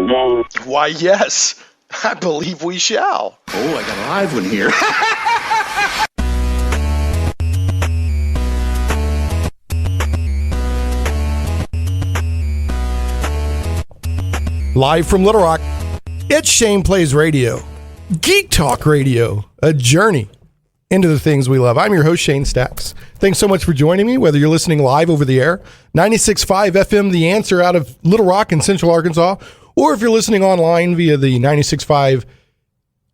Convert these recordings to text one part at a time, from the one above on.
Why, yes, I believe we shall. Oh, I got a live one here. Live from Little Rock, it's Shane Plays Radio, Geek Talk Radio, a journey into the things we love. I'm your host, Shane Stacks. Thanks so much for joining me, whether you're listening live over the air, 96.5 FM, The Answer out of Little Rock in Central Arkansas, or if you're listening online via the 96.5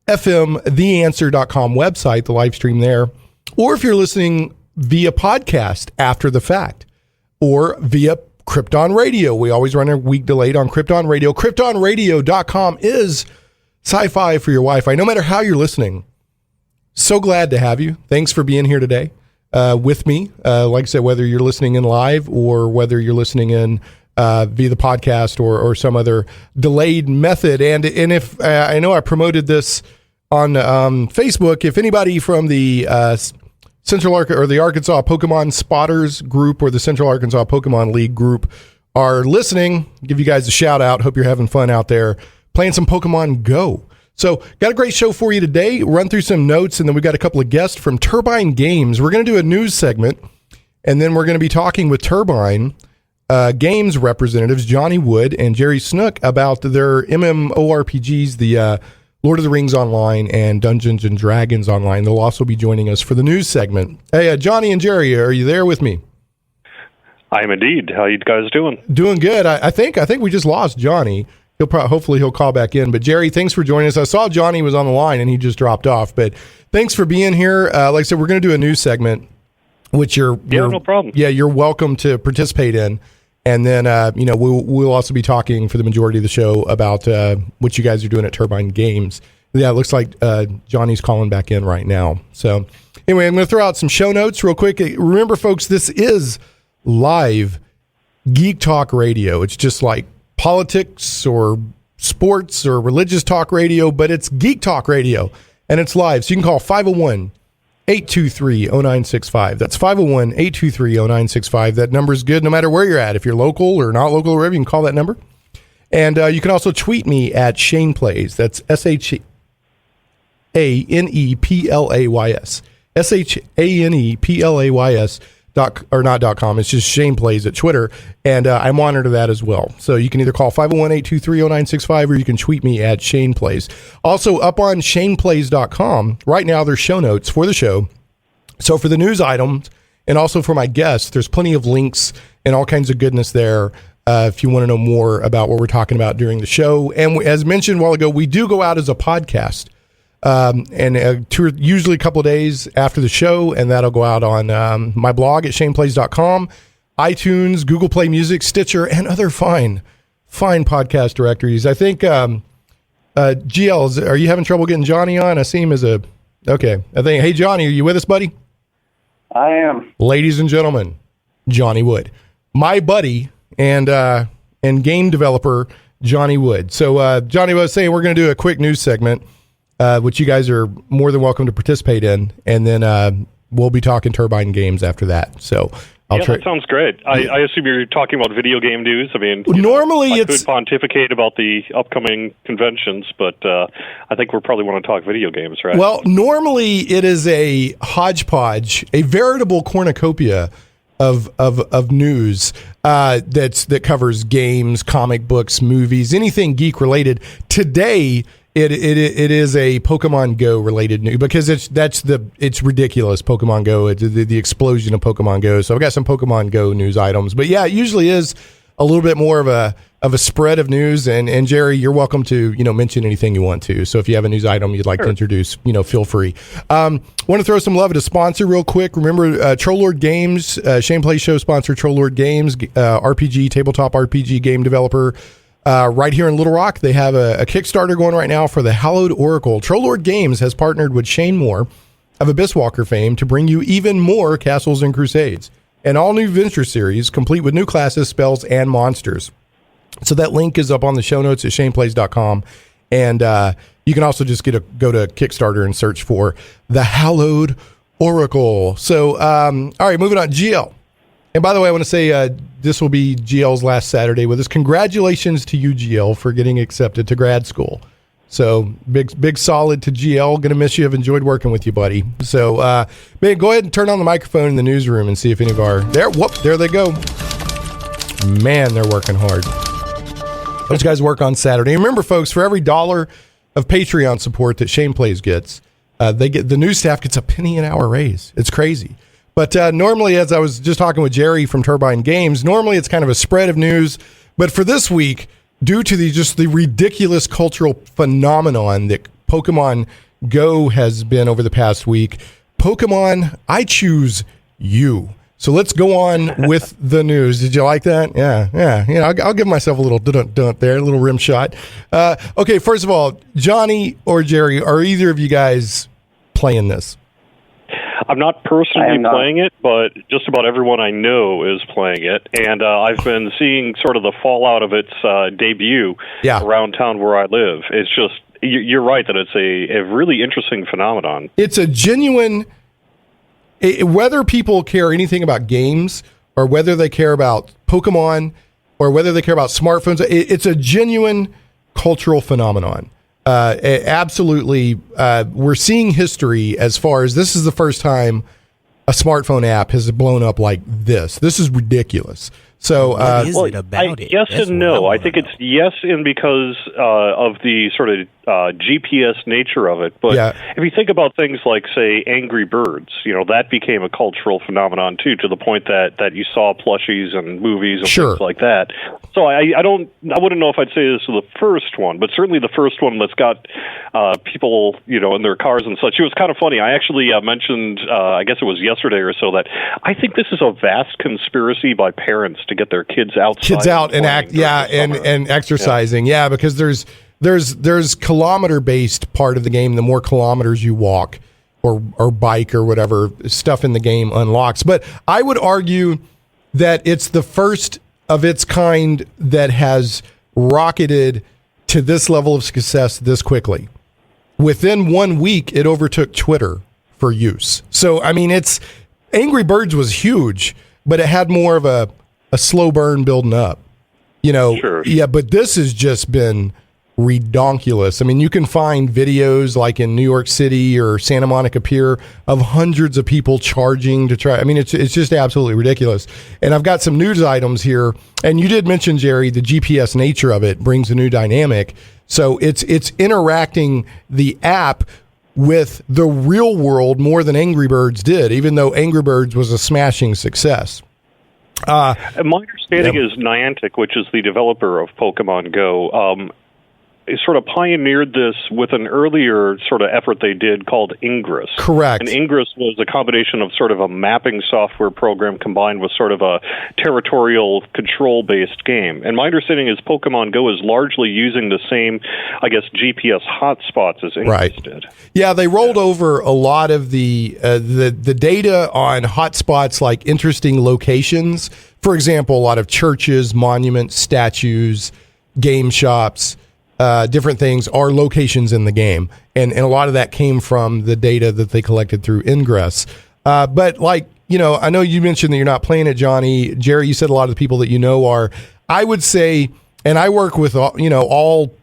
FM, theanswer.com website, the live stream there, or if you're listening via podcast after the fact, or via Krypton Radio. We always run a week delayed on Krypton Radio. KryptonRadio.com is SciFi for your Wi-Fi, no matter how you're listening. So glad to have you. Thanks for being here today with me. Like I said, whether you're listening in live or whether you're listening in via the podcast or some other delayed method. And if I know I promoted this on Facebook, if anybody from the the Arkansas Pokemon Spotters group or the Central Arkansas Pokemon League group are listening, give you guys a shout out. Hope you're having fun out there playing some Pokemon Go. So got a great show for you today. Run through some notes, and then we got a couple of guests from Turbine Games. We're going to do a news segment, and then we're going to be talking with Turbine Games representatives Johnny Wood and Jerry Snook about their MMORPGs, the Lord of the Rings Online and Dungeons and Dragons Online. They'll also be joining us for the news segment. Hey, Johnny and Jerry, are you there with me? I am indeed. How you guys doing? Doing good. I think we just lost Johnny. Hopefully he'll call back in. But Jerry, thanks for joining us. I saw Johnny was on the line and he just dropped off. But thanks for being here. Like I said, we're going to do a news segment, which you're no problem. Yeah, you're welcome to participate in. And then, we'll also be talking for the majority of the show about what you guys are doing at Turbine Games. Yeah, it looks like Johnny's calling back in right now. So anyway, I'm going to throw out some show notes real quick. Remember, folks, this is live Geek Talk Radio. It's just like politics or sports or religious talk radio, but it's Geek Talk Radio, and it's live. So you can call 501-823-0965. That's 501-823-0965. That number is good no matter where you're at. If you're local or not local or wherever, you can call that number. And you can also tweet me at Shane Plays. That's ShanePlays. ShanePlays. .com. It's just Shane Plays at Twitter, and I monitor that as well. So you can either call 501-823-0965 or you can tweet me at Shane Plays. Also, up on ShanePlays.com, right now there's show notes for the show. So for the news items and also for my guests, there's plenty of links and all kinds of goodness there if you want to know more about what we're talking about during the show. And as mentioned a while ago, we do go out as a podcast. Usually a couple of days after the show, and that'll go out on my blog at shaneplays.com, iTunes, Google Play Music, Stitcher, and other fine podcast directories. I think, GL, are you having trouble getting Johnny on? I see him okay. Hey, Johnny, are you with us, buddy? I am. Ladies and gentlemen, Johnny Wood, my buddy and game developer, Johnny Wood. So, Johnny was saying we're going to do a quick news segment, which you guys are more than welcome to participate in, and then we'll be talking Turbine Games after that. So that sounds great. I assume you're talking about video game news. I mean, normally I could pontificate about the upcoming conventions, but I think we probably want to talk video games, right? Well, normally it is a hodgepodge, a veritable cornucopia of news that covers games, comic books, movies, anything geek related. Today, It is a Pokemon Go related news because it's ridiculous. Pokemon Go, the explosion of Pokemon Go. So I've got some Pokemon Go news items, but yeah, it usually is a little bit more of a spread of news. And Jerry, you're welcome to mention anything you want to. So if you have a news item you'd like to introduce, feel free. Want to throw some love at a sponsor real quick. Remember, Troll Lord Games, Shane Plays show sponsor, Troll Lord Games, tabletop RPG game developer. Right here in Little Rock, they have a Kickstarter going right now for the Hallowed Oracle. Troll Lord Games has partnered with Shane Moore of Abysswalker fame to bring you even more Castles and Crusades, an all-new venture series complete with new classes, spells, and monsters. So that link is up on the show notes at shaneplays.com, and you can also just go to Kickstarter and search for the Hallowed Oracle. So, all right, moving on. GL, And by the way, I want to say this will be GL's last Saturday with us. Congratulations to you, GL, for getting accepted to grad school. So big solid to GL. Going to miss you. I've enjoyed working with you, buddy. So, man, go ahead and turn on the microphone in the newsroom and see if any of our there they go. Man, they're working hard. Those guys work on Saturday. And remember, folks, for every $1 of Patreon support that Shane Plays gets, the news staff gets a penny an hour raise. It's crazy. But normally, as I was just talking with Jerry from Turbine Games, normally it's kind of a spread of news. But for this week, due to the ridiculous cultural phenomenon that Pokemon Go has been over the past week, Pokemon, I choose you. So let's go on with the news. Did you like that? Yeah. You know, I'll give myself a little dun there, a little rim shot. Okay, first of all, Johnny or Jerry, are either of you guys playing this? I'm not personally playing it, but just about everyone I know is playing it. And I've been seeing sort of the fallout of its debut around town where I live. It's just, you're right that it's a really interesting phenomenon. It's a genuine, whether people care anything about games or whether they care about Pokemon or whether they care about smartphones, it's a genuine cultural phenomenon. Absolutely, we're seeing history as far as this is the first time a smartphone app has blown up like this. This is ridiculous. So, what is it about it? Yes and no. I think it's yes in because of the sort of GPS nature of it. But if you think about things like, say, Angry Birds, you know, that became a cultural phenomenon too, to the point that you saw plushies and movies and things like that. So I wouldn't know if I'd say this is the first one, but certainly the first one that's got people, you know, in their cars and such. It was kind of funny. I actually mentioned, I guess it was yesterday or so, that I think this is a vast conspiracy by parents to get their kids outside. And act, and exercising, because there's kilometer-based part of the game. The more kilometers you walk or bike or whatever stuff in the game unlocks. But I would argue that it's the first of its kind that has rocketed to this level of success this quickly. Within 1 week, it overtook Twitter for use. So, I mean, Angry Birds was huge, but it had more of a slow burn building up. You know, but this has just been redonkulous. I mean, you can find videos like in New York City or Santa Monica Pier of hundreds of people charging to try. I mean, it's just absolutely ridiculous. And I've got some news items here. And you did mention, Jerry, the GPS nature of it brings a new dynamic. So it's interacting the app with the real world more than Angry Birds did, even though Angry Birds was a smashing success. My understanding is Niantic, which is the developer of Pokemon Go, sort of pioneered this with an earlier sort of effort they did called Ingress. Correct. And Ingress was a combination of sort of a mapping software program combined with sort of a territorial control-based game. And my understanding is Pokemon Go is largely using the same, I guess, GPS hotspots as Ingress did. Yeah, they rolled over a lot of the data on hotspots like interesting locations. For example, a lot of churches, monuments, statues, game shops, different things are locations in the game. And a lot of that came from the data that they collected through Ingress. But like, you know, I know you mentioned that you're not playing it, Johnny. Jerry, you said a lot of the people that you know are. I would say, and I work with, all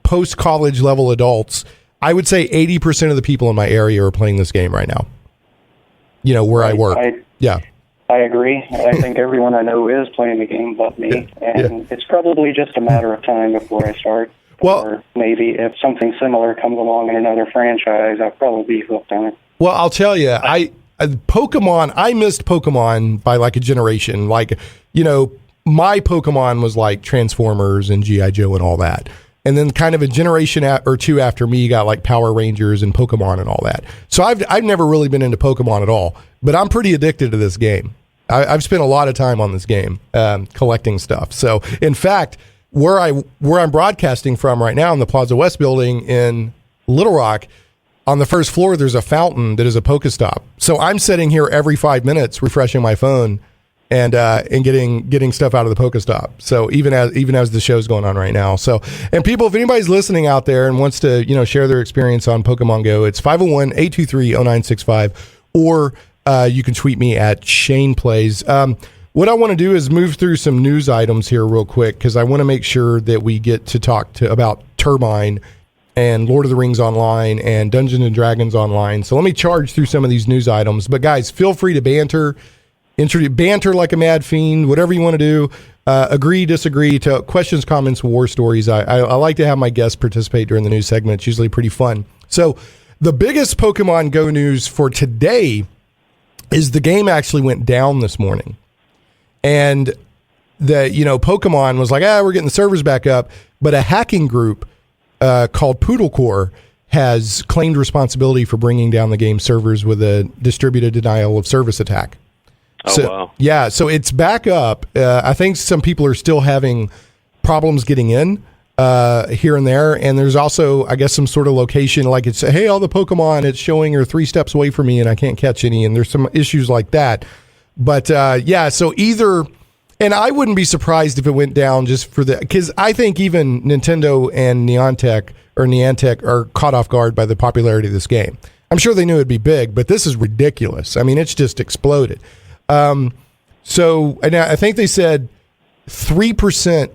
post-college level adults, I would say 80% of the people in my area are playing this game right now, you know, where I work. I agree. I think everyone I know is playing the game but me, and it's probably just a matter of time before I start. Or maybe if something similar comes along in another franchise, I'll probably be hooked on it. Well, I'll tell you, I missed Pokemon by like a generation. Like, you know, my Pokemon was like Transformers and G.I. Joe and all that. And then kind of a generation or two after me got like Power Rangers and Pokemon and all that. So I've never really been into Pokemon at all, but I'm pretty addicted to this game. I've spent a lot of time on this game, collecting stuff. So in fact, where I'm broadcasting from right now in the Plaza West building in Little Rock, on the first floor, there's a fountain that is a Pokestop. So I'm sitting here every 5 minutes refreshing my phone and getting stuff out of the Pokestop. So even as the show's going on right now. So, and people, if anybody's listening out there and wants to, you know, share their experience on Pokemon Go, it's 501-823-0965, or you can tweet me at Shane Plays. what I want to do is move through some news items here real quick, because I want to make sure that we get to talk about Turbine and Lord of the Rings Online and Dungeons and Dragons Online. So let me charge through some of these news items. But guys, feel free to banter like a mad fiend, whatever you want to do. Agree, disagree, to questions, comments, war stories. I like to have my guests participate during the news segment. It's usually pretty fun. So the biggest Pokemon Go news for today is the game actually went down this morning. And Pokemon was like, we're getting the servers back up. But a hacking group called Poodlecore has claimed responsibility for bringing down the game servers with a distributed denial of service attack. Wow. Yeah, so it's back up. I think some people are still having problems getting in here and there. And there's also, I guess, some sort of location, like it's, hey, all the Pokemon it's showing are 3 steps away from me and I can't catch any. And there's some issues like that. But so either... And I wouldn't be surprised if it went down just for because I think even Nintendo and Niantic are caught off guard by the popularity of this game. I'm sure they knew it'd be big, but this is ridiculous. I mean, it's just exploded. And I think they said 3%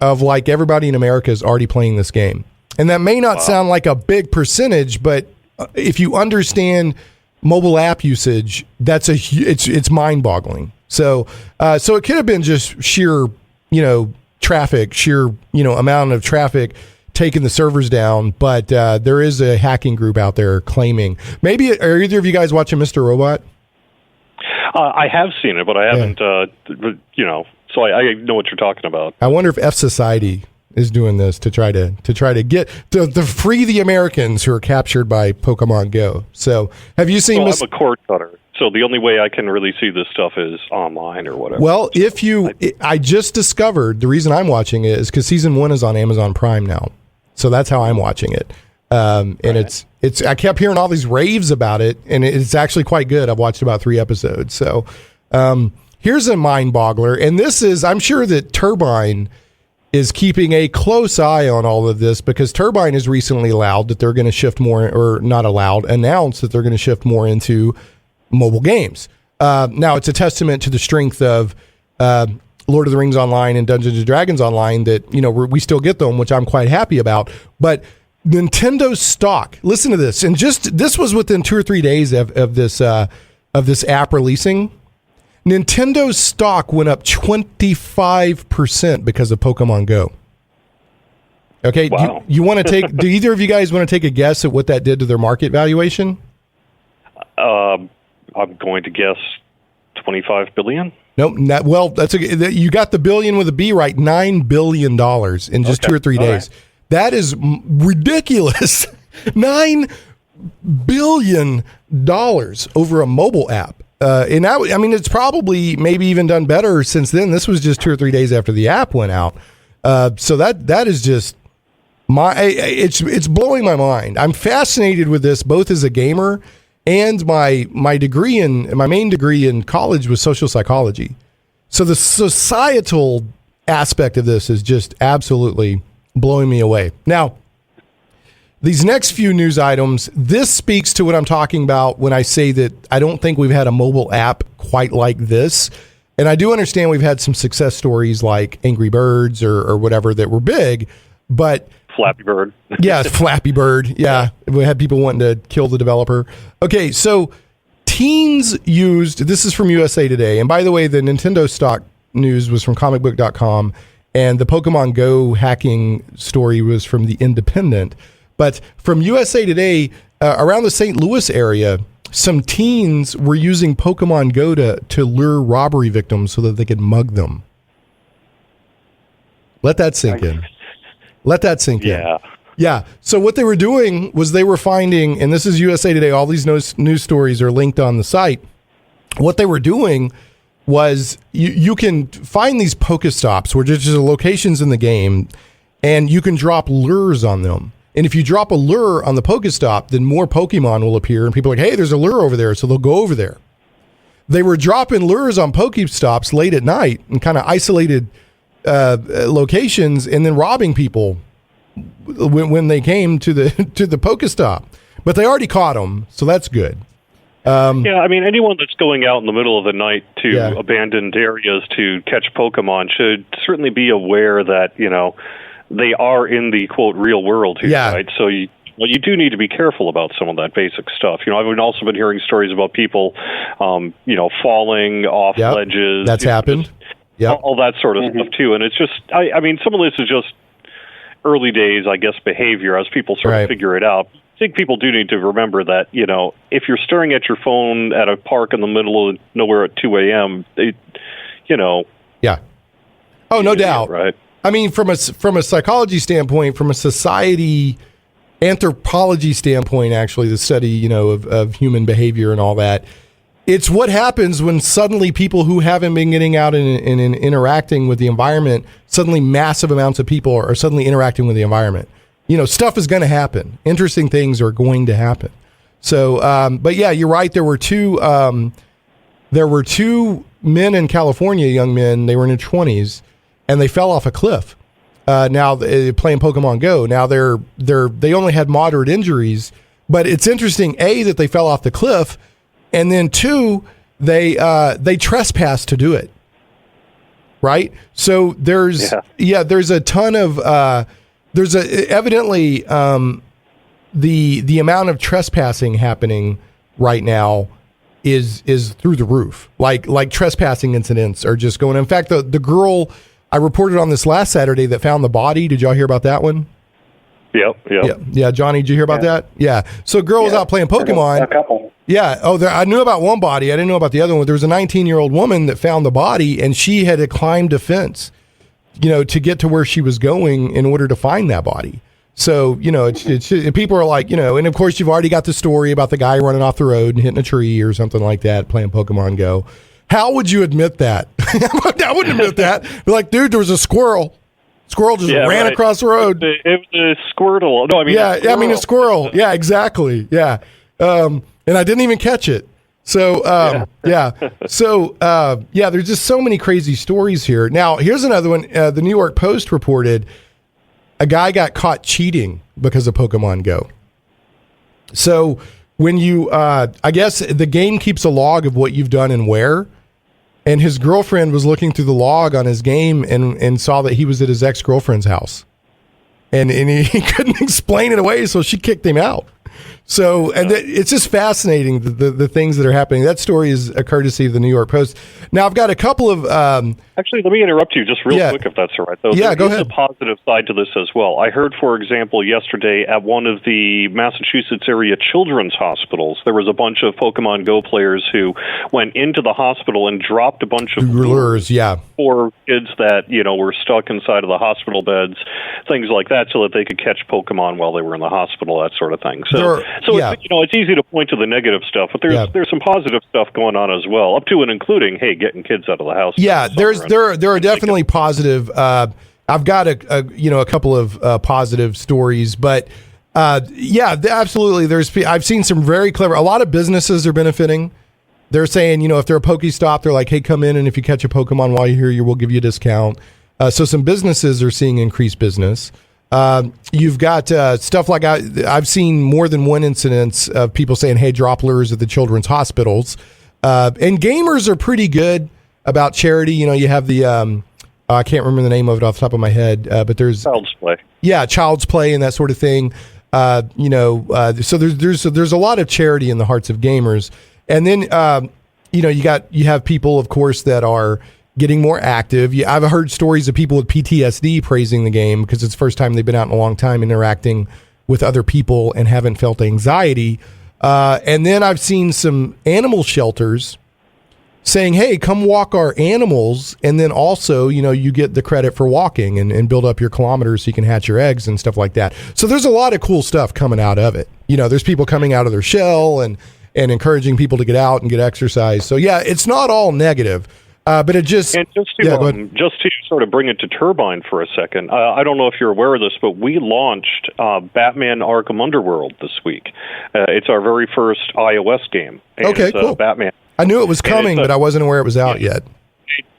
of like everybody in America is already playing this game. And that may not sound like a big percentage, but if you understand mobile app usage, it's mind-boggling. So it could have been just sheer, traffic, amount of traffic taking the servers down. But there is a hacking group out there claiming. Maybe are either of you guys watching Mr. Robot? I have seen it, but I haven't. So I know what you're talking about. I wonder if F Society is doing this to try to get to free the Americans who are captured by Pokemon Go. So have you seen? I'm a cord cutter. So the only way I can really see this stuff is online or whatever. Well, I just discovered the reason I'm watching it is because season 1 is on Amazon Prime now. So that's how I'm watching it. And it's I kept hearing all these raves about it, and it's actually quite good. I've watched about 3 episodes. So here's a mind boggler. And this is, I'm sure that Turbine is keeping a close eye on all of this, because Turbine has recently announced that they're going to shift more into mobile games. Now, it's a testament to the strength of Lord of the Rings Online and Dungeons and Dragons Online that, we still get them, which I'm quite happy about. But Nintendo's stock, listen to this, and this was within 2 or 3 days of this app releasing. Nintendo's stock went up 25% because of Pokemon Go. Okay, wow. you want to take? Do either of you guys want to take a guess at what that did to their market valuation? I'm going to guess $25 billion. Nope. You got the billion with a B right. $9 billion in just 2 or 3 days. Right. That is ridiculous. $9 billion over a mobile app. And it's probably maybe even done better since then. This was just 2 or 3 days after the app went out. So that is just it's blowing my mind. I'm fascinated with this both as a gamer. And my main degree in college was social psychology. So the societal aspect of this is just absolutely blowing me away. Now, these next few news items, this speaks to what I'm talking about when I say that I don't think we've had a mobile app quite like this. And I do understand we've had some success stories like Angry Birds or whatever that were big, but Flappy Bird. Yeah, Flappy Bird. Yeah. We had people wanting to kill the developer. Okay, so teens used, this is from USA Today. And by the way, the Nintendo stock news was from comicbook.com, and the Pokemon Go hacking story was from The Independent. But from USA Today, around the St. Louis area, some teens were using Pokemon Go to lure robbery victims so that they could mug them. Let that sink in. Let that sink in. Yeah. So what they were doing was they were finding, and this is USA Today, all these news stories are linked on the site. What they were doing was you can find these Pokestops, which are just locations in the game, and you can drop lures on them. And if you drop a lure on the Pokestop, then more Pokemon will appear, and people are like, hey, there's a lure over there, so they'll go over there. They were dropping lures on Pokestops late at night in kind of isolated locations, and then robbing people when they came to the Pokestop. But they already caught them, so that's good. Yeah, I mean, anyone that's going out in the middle of the night to abandoned areas to catch Pokemon should certainly be aware that, they are in the, quote, real world here, right? So you do need to be careful about some of that basic stuff. I've also been hearing stories about people, falling off ledges. That's happened. All that sort of stuff, too. And it's just, I mean, some of this is just early days, I guess, behavior as people sort of figure it out. I think people do need to remember that, if you're staring at your phone at a park in the middle of nowhere at 2 a.m., Yeah. Oh, no doubt. Right. I mean, from a psychology standpoint, from a society anthropology standpoint, actually, the study, of human behavior and all that, it's what happens when suddenly people who haven't been getting out and interacting with the environment, suddenly massive amounts of people are suddenly interacting with the environment. Stuff is going to happen. Interesting things are going to happen. So, but yeah, you're right. There were two men in California, young men. They were in their 20s, and they fell off a cliff. Now playing Pokemon Go. Now they only had moderate injuries, but it's interesting that they fell off the cliff, and then 2, they trespassed to do it. Right. So there's a ton of evidently the amount of trespassing happening right now is through the roof. Like trespassing incidents are just going. In fact, the girl I reported on this last Saturday that found the body. Did y'all hear about that one? Yep. Yeah, Johnny, did you hear about that? Yeah. So a girl was out playing Pokemon. A couple. Yeah. Oh, I knew about one body. I didn't know about the other one. There was a 19-year-old woman that found the body, and she had to climb a fence, to get to where she was going in order to find that body. So, it's people are like, and of course you've already got the story about the guy running off the road and hitting a tree or something like that, playing Pokemon Go. How would you admit that? I wouldn't admit that. You're like, dude, there was a squirrel. Squirrel just ran across the road. It was a Squirtle. No, I mean, a squirrel. Yeah, exactly. Yeah. And I didn't even catch it. So, there's just so many crazy stories here. Now, here's another one. The New York Post reported a guy got caught cheating because of Pokemon Go. So when you, I guess the game keeps a log of what you've done and where. And his girlfriend was looking through the log on his game and saw that he was at his ex-girlfriend's house. And he couldn't explain it away, so she kicked him out. So, and it's just fascinating, the things that are happening. That story is a courtesy of the New York Post. Now, I've got a couple of... Actually, let me interrupt you just real quick, if that's all right. Though. Yeah, go ahead. There's a positive side to this as well. I heard, for example, yesterday at one of the Massachusetts area children's hospitals, there was a bunch of Pokemon Go players who went into the hospital and dropped a bunch of lures for kids that, were stuck inside of the hospital beds, things like that, so that they could catch Pokemon while they were in the hospital, that sort of thing. It's easy to point to the negative stuff, but there's some positive stuff going on as well, up to and including, getting kids out of the house. Yeah, there are definitely positive. I've got a couple of positive stories, but absolutely. I've seen some very clever. A lot of businesses are benefiting. They're saying, if they're a Pokestop, they're like, hey, come in, and if you catch a Pokemon while you're here, we'll give you a discount. So some businesses are seeing increased business. You've got stuff like I've seen more than one incidence of people saying, hey, drop lures at the children's hospitals. And gamers are pretty good about charity. You have the, I can't remember the name of it off the top of my head, but there's Child's Play. Yeah, Child's Play and that sort of thing. So there's a lot of charity in the hearts of gamers. And then, you have people, of course, that are getting more active. I've heard stories of people with PTSD praising the game because it's the first time they've been out in a long time interacting with other people and haven't felt anxiety. And then I've seen some animal shelters saying, hey, come walk our animals. And then also, you get the credit for walking and build up your kilometers so you can hatch your eggs and stuff like that. So there's a lot of cool stuff coming out of it. There's people coming out of their shell and encouraging people to get out and get exercise. So yeah, it's not all negative. But it just... And just to sort of bring it to Turbine for a second, I don't know if you're aware of this, but we launched Batman Arkham Underworld this week. It's our very first iOS game. Okay, cool. Batman. I knew it was coming, but I wasn't aware it was out yet.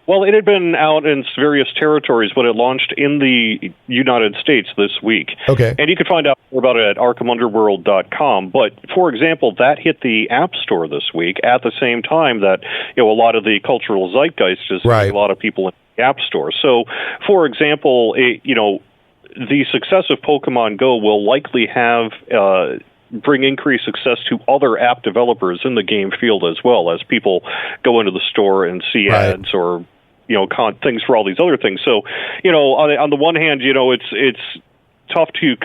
Well, it had been out in various territories, but it launched in the United States this week. Okay. And you can find out more about it at ArkhamUnderworld.com. But, for example, that hit the App Store this week at the same time that, a lot of the cultural zeitgeist is right. a lot of people in the App Store. So, for example, the success of Pokemon Go will likely have bring increased success to other app developers in the game field as well, as people go into the store and see right. ads or things for all these other things. So, on the one hand, it's tough to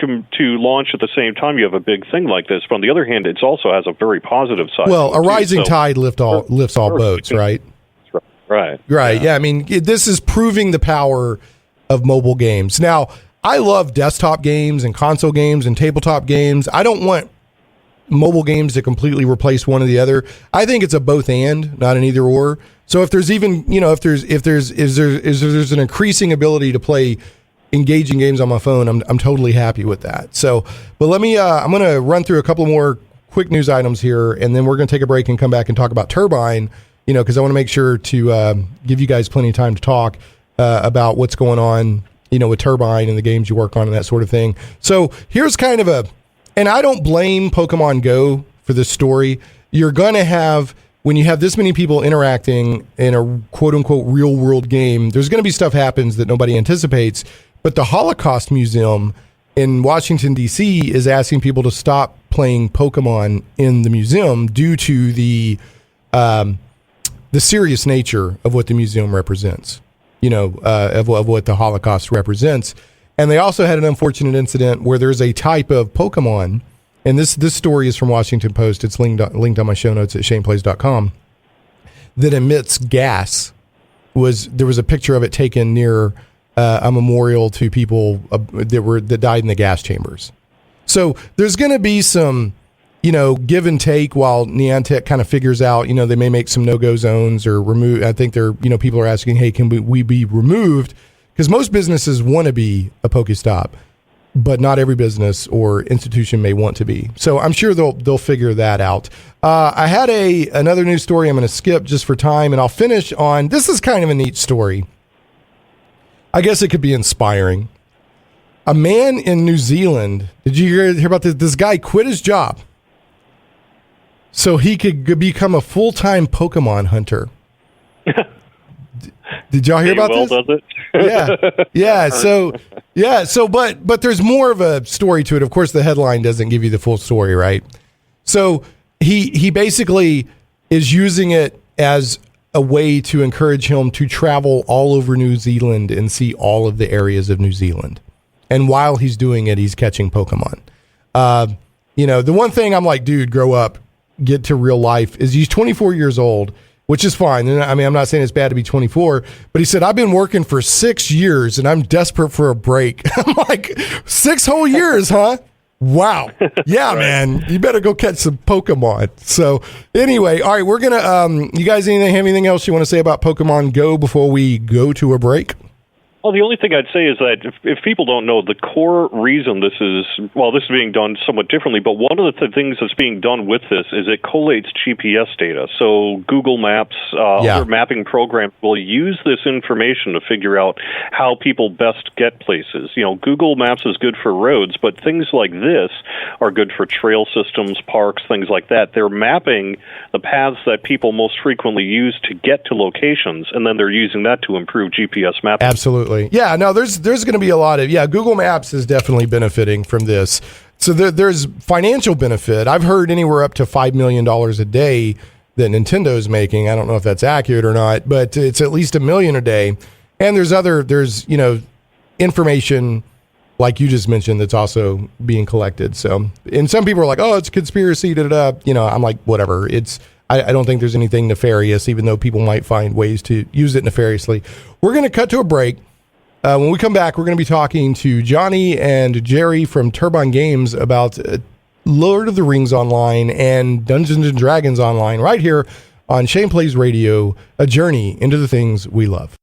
launch at the same time you have a big thing like this. But on the other hand, it also has a very positive side. Well, a rising tide lifts all boats, right? Right. Right. Yeah. I mean, this is proving the power of mobile games. Now, I love desktop games and console games and tabletop games. I don't want mobile games to completely replace one or the other. I think it's a both and, not an either or. So if there's even, if there's an increasing ability to play engaging games on my phone, I'm totally happy with that. So, but let me, I'm going to run through a couple more quick news items here, and then we're going to take a break and come back and talk about Turbine, because I want to make sure to give you guys plenty of time to talk about what's going on, with Turbine and the games you work on and that sort of thing. So here's kind of and I don't blame Pokemon Go for this story. You're going to have, when you have this many people interacting in a quote-unquote real-world game, there's going to be stuff happens that nobody anticipates. But the Holocaust Museum in Washington, D.C. is asking people to stop playing Pokemon in the museum due to the serious nature of what the museum represents, of what the Holocaust represents. And they also had an unfortunate incident where there's a type of Pokemon, and this story is from Washington Post. It's linked on my show notes at shaneplays.com, that emits gas. There was a picture of it taken near a memorial to people that died in the gas chambers. So there's going to be some, give and take while Niantic kind of figures out, they may make some no-go zones or remove. I think people are asking, hey, can we be removed? Because most businesses want to be a Pokestop, but not every business or institution may want to be. So I'm sure they'll figure that out. I had another news story I'm going to skip just for time, and I'll finish on, this is kind of a neat story. I guess it could be inspiring. A man in New Zealand, did you hear about this? This guy quit his job so he could become a full-time Pokemon hunter. Did y'all hear about this? Does it? Yeah. So, but there's more of a story to it. Of course, the headline doesn't give you the full story, right? So he basically is using it as a way to encourage him to travel all over New Zealand and see all of the areas of New Zealand. And while he's doing it, he's catching Pokemon. The one thing I'm like, dude, grow up, get to real life, is he's 24 years old, which is fine. I mean, I'm not saying it's bad to be 24, but he said, I've been working for 6 years and I'm desperate for a break. I'm like, 6 whole years, huh? Wow. Yeah, right. Man, you better go catch some Pokemon. So anyway, all right, we're going to, you guys have anything else you want to say about Pokemon Go before we go to a break? Well, the only thing I'd say is that if people don't know, the core reason this is being done somewhat differently, but one of the things that's being done with this is it collates GPS data. So Google Maps, other mapping programs will use this information to figure out how people best get places. Google Maps is good for roads, but things like this are good for trail systems, parks, things like that. They're mapping the paths that people most frequently use to get to locations, and then they're using that to improve GPS mapping. Absolutely. Yeah, no, there's going to be a lot of, Google Maps is definitely benefiting from this. So there's financial benefit. I've heard anywhere up to $5 million a day that Nintendo's making. I don't know if that's accurate or not, but it's at least $1 million a day. And there's information like you just mentioned that's also being collected. So, and some people are like, oh, it's a conspiracy, I'm like, whatever. I don't think there's anything nefarious, even though people might find ways to use it nefariously. We're going to cut to a break. When we come back, we're going to be talking to Johnny and Jerry from Turbine Games about Lord of the Rings Online and Dungeons and Dragons Online right here on Shane Plays Radio, a journey into the things we love.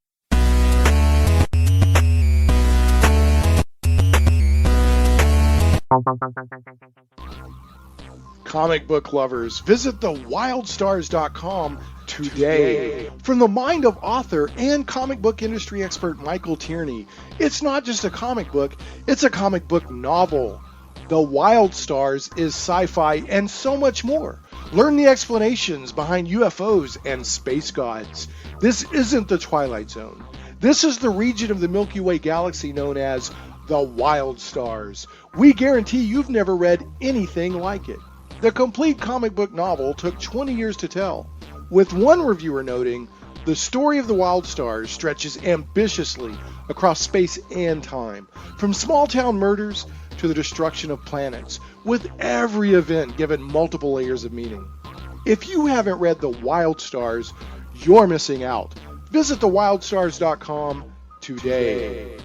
Comic book lovers, visit thewildstars.com today. From the mind of author and comic book industry expert Michael Tierney, it's not just a comic book, it's a comic book novel. The Wild Stars is sci-fi and so much more. Learn the explanations behind UFOs and space gods. This isn't the Twilight Zone. This is the region of the Milky Way galaxy known as the Wild Stars. We guarantee you've never read anything like it. The complete comic book novel took 20 years to tell, with one reviewer noting, the story of the Wild Stars stretches ambitiously across space and time, from small-town murders to the destruction of planets, with every event given multiple layers of meaning. If you haven't read The Wild Stars, you're missing out. Visit thewildstars.com today.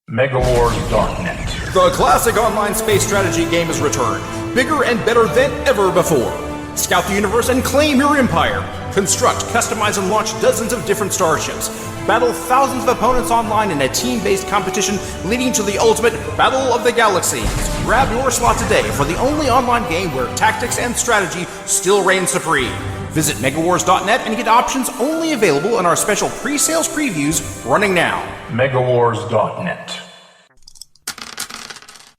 MegaWars.net. The classic online space strategy game has returned, bigger and better than ever before. Scout the universe and claim your empire. Construct, customize, and launch dozens of different starships. Battle thousands of opponents online in a team-based competition leading to the ultimate Battle of the Galaxies. Grab your slot today for the only online game where tactics and strategy still reign supreme. Visit MegaWars.net and get options only available in our special pre-sales previews running now. MegaWars.net.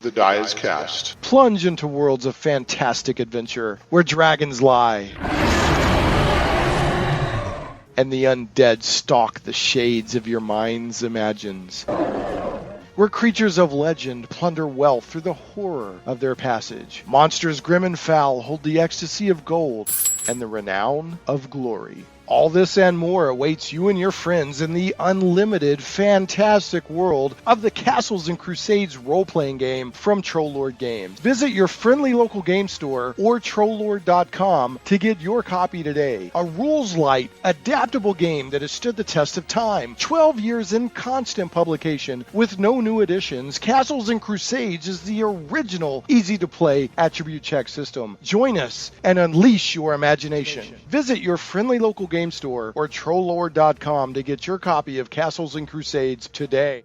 The die is cast. Plunge into worlds of fantastic adventure where dragons lie and the undead stalk the shades of your mind's imagines. Where creatures of legend plunder wealth through the horror of their passage. Monsters grim and foul hold the ecstasy of gold and the renown of glory. All this and more awaits you and your friends in the unlimited, fantastic world of the Castles and Crusades role-playing game from Trollord Games. Visit your friendly local game store or Trollord.com to get your copy today. A rules-light, adaptable game that has stood the test of time. 12 years in constant publication with no new additions, Castles and Crusades is the original, easy-to-play attribute check system. Join us and unleash your imagination. Visit your friendly local game store or Trollord.com to get your copy of Castles and Crusades today.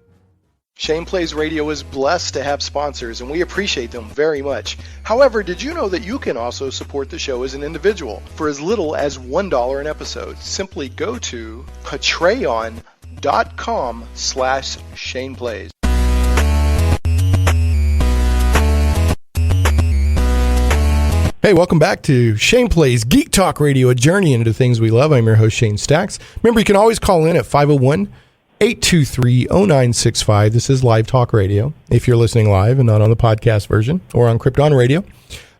Shane Plays Radio is blessed to have sponsors, and we appreciate them very much. However, did you know that you can also support the show as an individual for as little as $1 an episode? Simply go to patreon.com/ShanePlays. Hey, welcome back to Shane Plays Geek Talk Radio, a journey into things we love. I'm your host, Shane Stacks. Remember, you can always call in at 501-823-0965. This is live talk radio, if you're listening live and not on the podcast version or on Krypton Radio.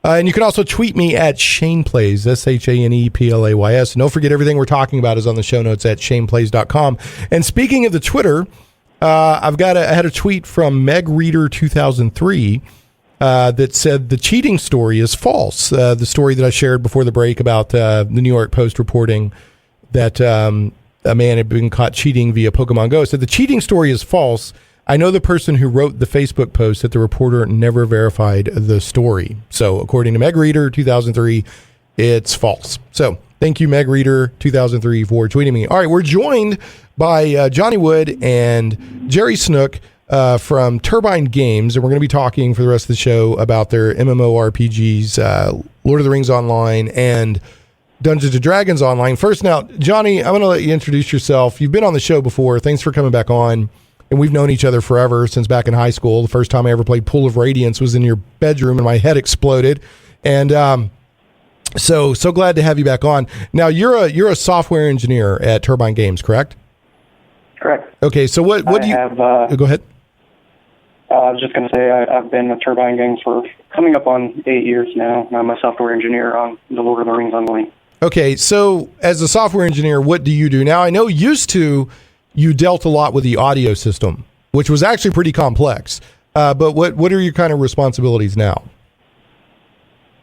And you can also tweet me at Shane Plays, ShanePlays. And don't forget, everything we're talking about is on the show notes at shaneplays.com. And speaking of the Twitter, I had a tweet from MegReader2003 that said the cheating story is false. The story that I shared before the break about the New York Post reporting that a man had been caught cheating via Pokémon Go. Said the cheating story is false. I know the person who wrote the Facebook post that the reporter never verified the story. So according to MegReader2003, it's false. So thank you, MegReader2003, for tweeting me. All right, we're joined by Johnny Wood and Jerry Snook from Turbine Games, and we're going to be talking for the rest of the show about their MMORPGs, Lord of the Rings Online and Dungeons & Dragons Online. First, now, Johnny, I'm going to let you introduce yourself. You've been on the show before. Thanks for coming back on, and we've known each other forever, since back in high school. The first time I ever played Pool of Radiance was in your bedroom, and my head exploded. And so glad to have you back on. Now, you're a software engineer at Turbine Games, correct? Correct. Okay, so what do you... go ahead. I was just going to say I've been with Turbine Games for coming up on 8 years now. I'm a software engineer on the Lord of the Rings Online. Okay, so as a software engineer, what do you do? Now, I know used to you dealt a lot with the audio system, which was actually pretty complex. But what are your kind of responsibilities now?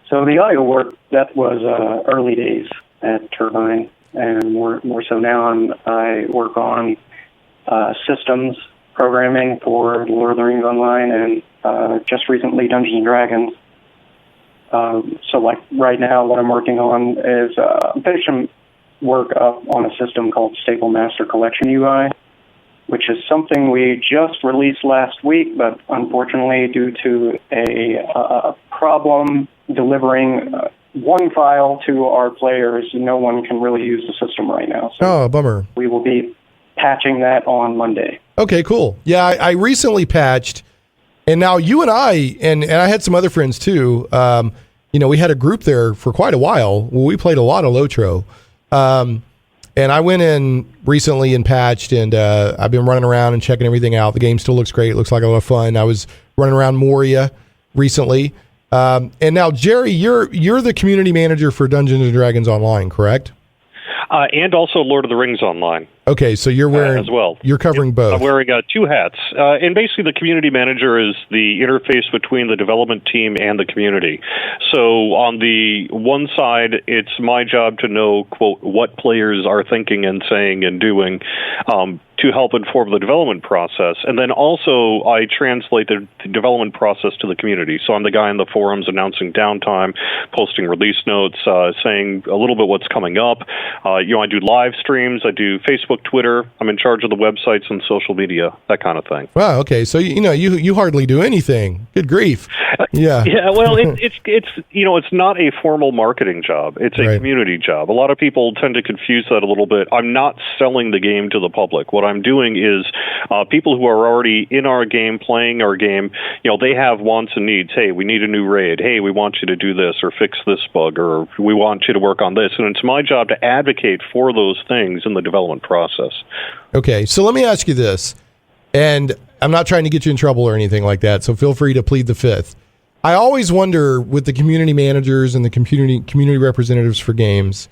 So the audio work, that was early days at Turbine, and more so now I work on systems programming for Lord of the Rings Online and just recently Dungeons & Dragons. So like right now what I'm working on is finishing work up on a system called Stable Master Collection UI, which is something we just released last week, but unfortunately due to a problem delivering one file to our players. No one can really use the system right now. So bummer. We will be patching that on Monday. Okay, cool. Yeah, I recently patched, and now you and I, and I had some other friends too. We had a group there for quite a while. We played a lot of LOTRO. And I went in recently and patched, and I've been running around and checking everything out. The game still looks great. It looks like a lot of fun. I was running around Moria recently. And now, Jerry, you're the community manager for Dungeons & Dragons Online, correct? And also Lord of the Rings Online. Okay, so you're wearing as well. You're covering both. I'm wearing two hats, and basically the community manager is the interface between the development team and the community. So on the one side, it's my job to know, quote, what players are thinking and saying and doing to help inform the development process, and then also I translate the development process to the community. So I'm the guy in the forums announcing downtime, posting release notes, saying a little bit what's coming up. I do live streams, I do Facebook, Twitter. I'm in charge of the websites and social media, that kind of thing. Wow. Okay. So you hardly do anything. Good grief. Yeah. Yeah. Well, it's not a formal marketing job. It's a community job. A lot of people tend to confuse that a little bit. I'm not selling the game to the public. What I'm doing is people who are already in our game, playing our game, they have wants and needs. Hey, we need a new raid. Hey, we want you to do this or fix this bug, or we want you to work on this. And it's my job to advocate for those things in the development process. Okay, so let me ask you this, and I'm not trying to get you in trouble or anything like that, so feel free to plead the fifth. I always wonder with the community managers and the community representatives for games,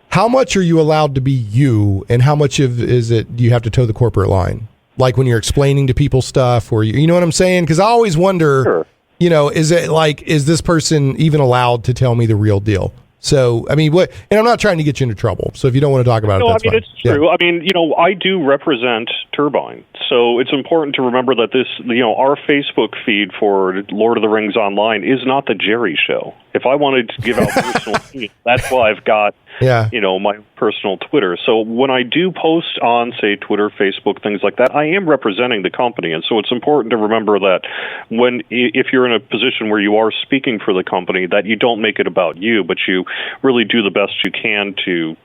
how much are you allowed to be you, and how much is it do you have to toe the corporate line? Like when you're explaining to people stuff, or you know what I'm saying? Because I always wonder, sure. Is this person even allowed to tell me the real deal? So, I mean, what? And I'm not trying to get you into trouble. So if you don't want to talk about it, that's fine. It's true. Yeah. I mean, I do represent Turbine. So it's important to remember that our Facebook feed for Lord of the Rings Online is not the Jerry Show. If I wanted to give out personal opinions, that's why I've got, my personal Twitter. So when I do post on, say, Twitter, Facebook, things like that, I am representing the company. And so it's important to remember that if you're in a position where you are speaking for the company, that you don't make it about you, but you really do the best you can to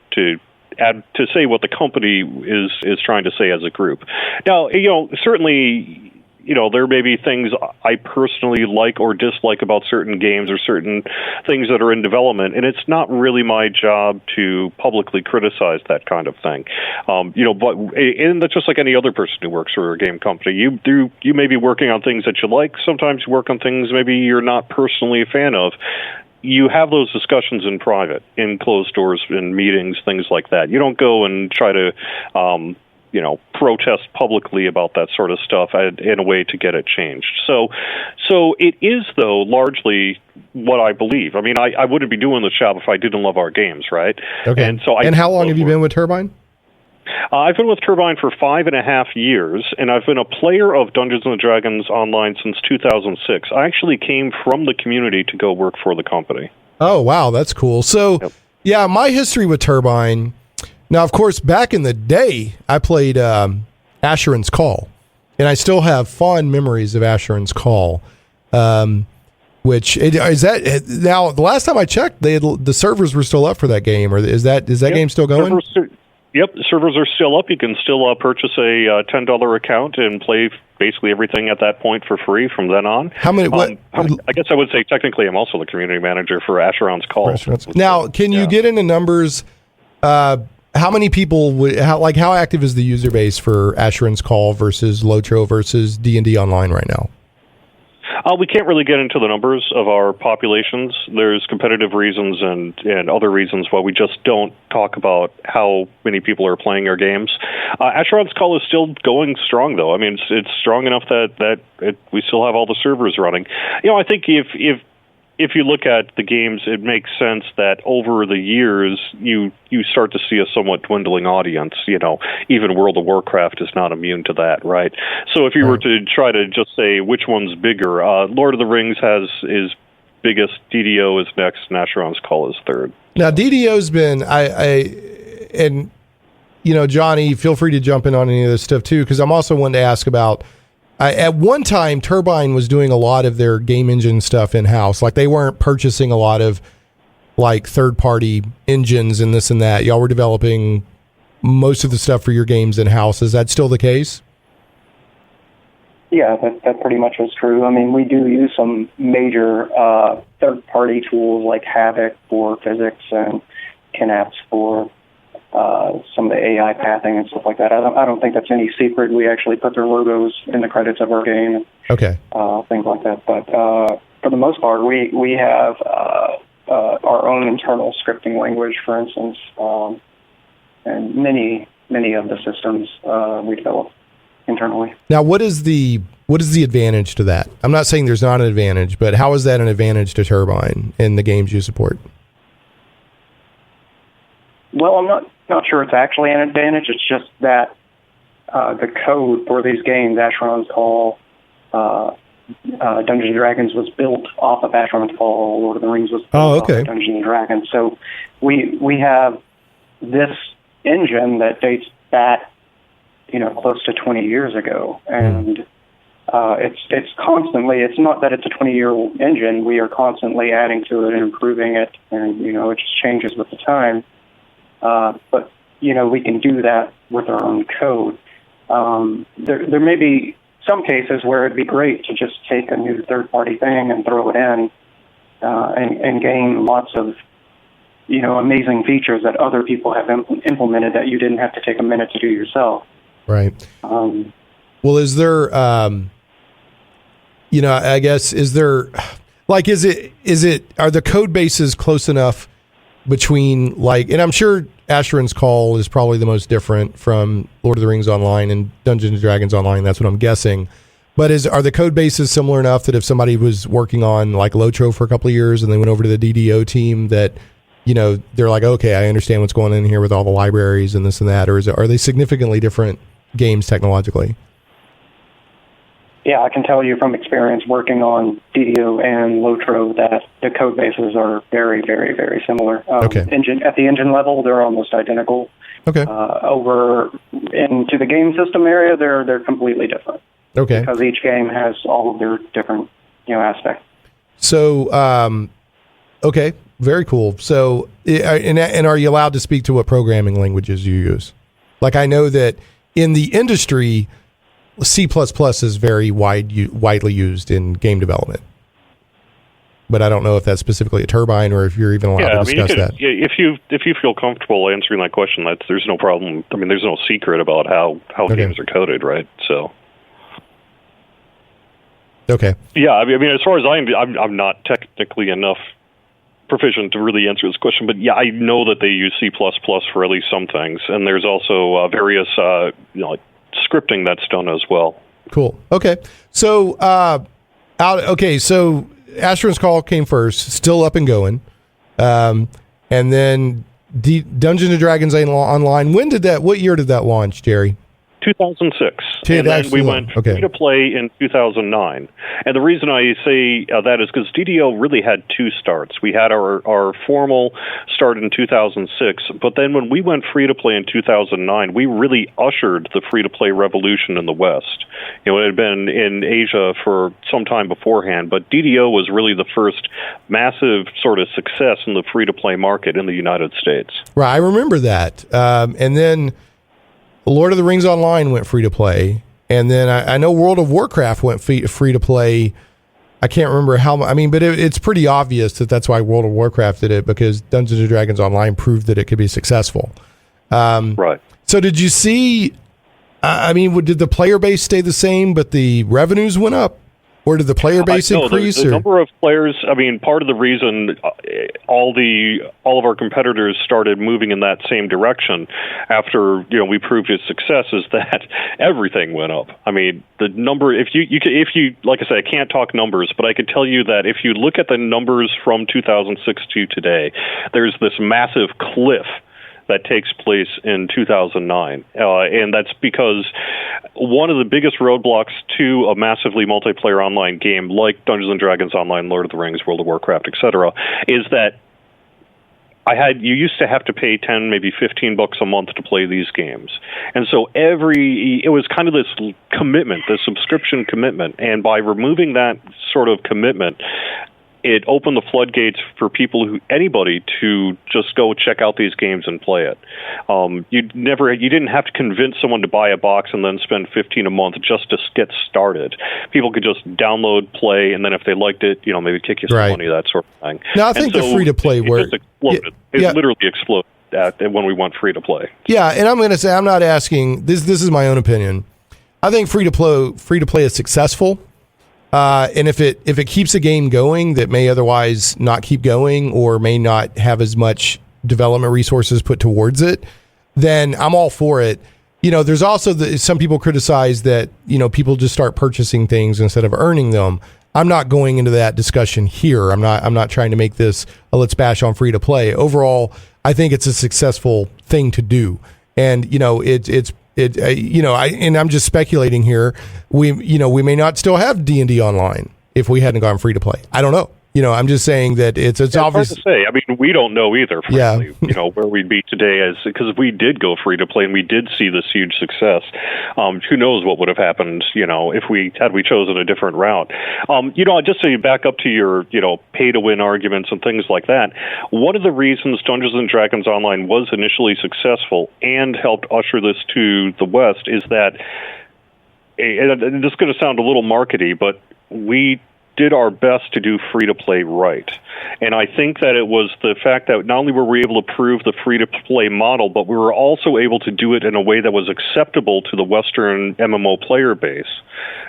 say what the company is trying to say as a group. Now, certainly, there may be things I personally like or dislike about certain games or certain things that are in development, and it's not really my job to publicly criticize that kind of thing. And that's just like any other person who works for a game company. You may be working on things that you like. Sometimes you work on things maybe you're not personally a fan of. You have those discussions in private, in closed doors, in meetings, things like that. You don't go and try to, protest publicly about that sort of stuff in a way to get it changed. So it is, though, largely what I believe. I mean, I wouldn't be doing this job if I didn't love our games, right? Okay. And how long have you been with Turbine? I've been with Turbine for 5.5 years, and I've been a player of Dungeons & Dragons Online since 2006. I actually came from the community to go work for the company. Oh, wow, that's cool. So, Yeah, my history with Turbine, now, of course, back in the day, I played Asheron's Call, and I still have fond memories of Asheron's Call, which is that now, the last time I checked, the servers were still up for that game, or is that game still going? Yep, servers are still up. You can still purchase a $10 account and play basically everything at that point for free from then on. How many? I guess I would say technically I'm also the community manager for Asheron's Call. Now, can you get into numbers? How many people? How active is the user base for Asheron's Call versus LOTRO versus D&D Online right now? We can't really get into the numbers of our populations. There's competitive reasons and other reasons why we just don't talk about how many people are playing our games. Asheron's Call is still going strong, though. I mean, it's strong enough that we still have all the servers running. I think if you look at the games, it makes sense that over the years you start to see a somewhat dwindling audience. Even World of Warcraft is not immune to that, right? So if you were to try to just say which one's bigger, Lord of the Rings is biggest, DDO is next, and Asheron's Call is third. Now DDO's been and Johnny, feel free to jump in on any of this stuff too, because I'm also wanting to ask about. At one time, Turbine was doing a lot of their game engine stuff in-house. Like, they weren't purchasing a lot of like third-party engines and this and that. Y'all were developing most of the stuff for your games in-house. Is that still the case? Yeah, that pretty much was true. I mean, we do use some major third-party tools like Havoc for physics and Kinaps for some of the AI pathing and stuff like that. I don't think that's any secret. We actually put their logos in the credits of our game. Okay. Things like that. But for the most part, we have our own internal scripting language, for instance, and many of the systems we develop internally. Now, what is the advantage to that? I'm not saying there's not an advantage, but how is that an advantage to Turbine in the games you support? Well, I'm not sure it's actually an advantage. It's just that the code for these games, Asheron's Call, Dungeons and Dragons, was built off of Asheron's Call. Lord of the Rings was built off of Dungeons and Dragons. So we have this engine that dates back, close to 20 years ago, and it's constantly. It's not that it's a 20-year-old engine. We are constantly adding to it and improving it, and it just changes with the time. But we can do that with our own code. There may be some cases where it'd be great to just take a new third-party thing and throw it in and gain lots of amazing features that other people have implemented that you didn't have to take a minute to do yourself. Right. Well, is there, I guess, is there, like, are the code bases close enough between, like, and I'm sure Asheron's Call is probably the most different from Lord of the Rings Online and Dungeons and Dragons Online. That's what I'm guessing. But are the code bases similar enough that if somebody was working on, like, LOTRO for a couple of years and they went over to the DDO team that, they're like, okay, I understand what's going on here with all the libraries and this and that, or are they significantly different games technologically? Yeah, I can tell you from experience working on DDO and LOTRO that the code bases are very, very, very similar. Okay. At the engine level, they're almost identical. Okay. Over into the game system area, they're completely different. Okay. Because each game has all of their different aspects. So, okay, very cool. So, and are you allowed to speak to what programming languages you use? Like, I know that in the industry, C++ is very widely used in game development, but I don't know if that's specifically a Turbine or if you're even allowed to discuss that. If you feel comfortable answering that question, there's no problem. I mean, there's no secret about how games are coded, right? So. Okay. Yeah, I mean, as far as I'm not technically enough proficient to really answer this question, but yeah, I know that they use C++ for at least some things, and there's also various like scripting that's done as well. Cool. Okay. So so Asheron's Call came first, still up and going, and then Dungeons and Dragons Online. What year did that launch, Jerry? 2006. And then we went free to play in 2009. And the reason I say that is because DDO really had two starts. We had our formal start in 2006, but then when we went free to play in 2009, we really ushered the free to play revolution in the West. It had been in Asia for some time beforehand, but DDO was really the first massive sort of success in the free to play market in the United States. Right, I remember that. And then Lord of the Rings Online went free to play, and then I know World of Warcraft went free to play. I can't remember how. I mean, but it's pretty obvious that's why World of Warcraft did it, because Dungeons and Dragons Online proved that it could be successful. Right. So did you see? I mean, did the player base stay the same, but the revenues went up? Or did the player base increase? The number of players, I mean, part of the reason all of our competitors started moving in that same direction after, we proved its success is that everything went up. I mean, the number, if you, like I said, I can't talk numbers, but I could tell you that if you look at the numbers from 2006 to today, there's this massive cliff that takes place in 2009. And that's because one of the biggest roadblocks to a massively multiplayer online game like Dungeons & Dragons Online, Lord of the Rings, World of Warcraft, etc., is that you used to have to pay $10, maybe $15 a month to play these games. And so it was kind of this commitment, this subscription commitment. And by removing that sort of commitment, it opened the floodgates for anybody to just go check out these games and play it. You didn't have to convince someone to buy a box and then spend $15 a month just to get started. People could just download, play, and then if they liked it, maybe kick you some money, that sort of thing. Now, I think the free-to-play it exploded. It literally exploded when we went free-to-play. Yeah, and I'm going to say, I'm not asking, this is my own opinion. I think free-to-play is successful. And if it keeps a game going that may otherwise not keep going or may not have as much development resources put towards it, then I'm all for it. There's also some people criticize that, people just start purchasing things instead of earning them. I'm not going into that discussion here. I'm not trying to make this a let's bash on free to play. Overall, I think it's a successful thing to do. And, and I'm just speculating here. We may not still have D&D online if we hadn't gone free to play. I don't know. I'm just saying that it's obvious. Hard to say. I mean, we don't know either, frankly, where we'd be today because we did go free to play and we did see this huge success. Who knows what would have happened, if we chosen a different route. Just to back up to your, pay to win arguments and things like that, one of the reasons Dungeons and Dragons Online was initially successful and helped usher this to the West is that, and this is going to sound a little markety, but we did our best to do free-to-play right. And I think that it was the fact that not only were we able to prove the free-to-play model, but we were also able to do it in a way that was acceptable to the Western MMO player base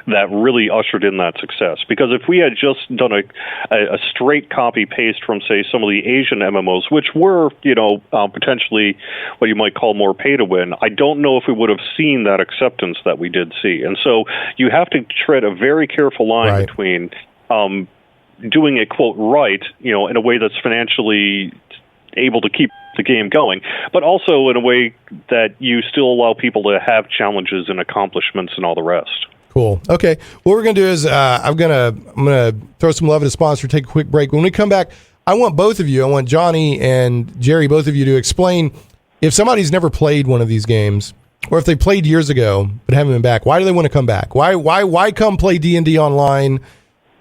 that really ushered in that success. Because if we had just done a straight copy-paste from, say, some of the Asian MMOs, which were, potentially what you might call more pay-to-win, I don't know if we would have seen that acceptance that we did see. And so you have to tread a very careful line between doing it, quote, right, in a way that's financially able to keep the game going, but also in a way that you still allow people to have challenges and accomplishments and all the rest. Cool. Okay. What we're going to do is I'm going to throw some love at a sponsor, take a quick break. When we come back, I want both of you, I want Johnny and Jerry, both of you to explain if somebody's never played one of these games or if they played years ago but haven't been back, why do they want to come back? Why come play D&D online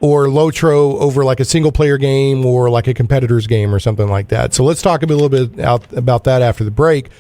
or LOTRO over like a single player game or like a competitor's game or something like that? So let's talk a little bit about that after the break.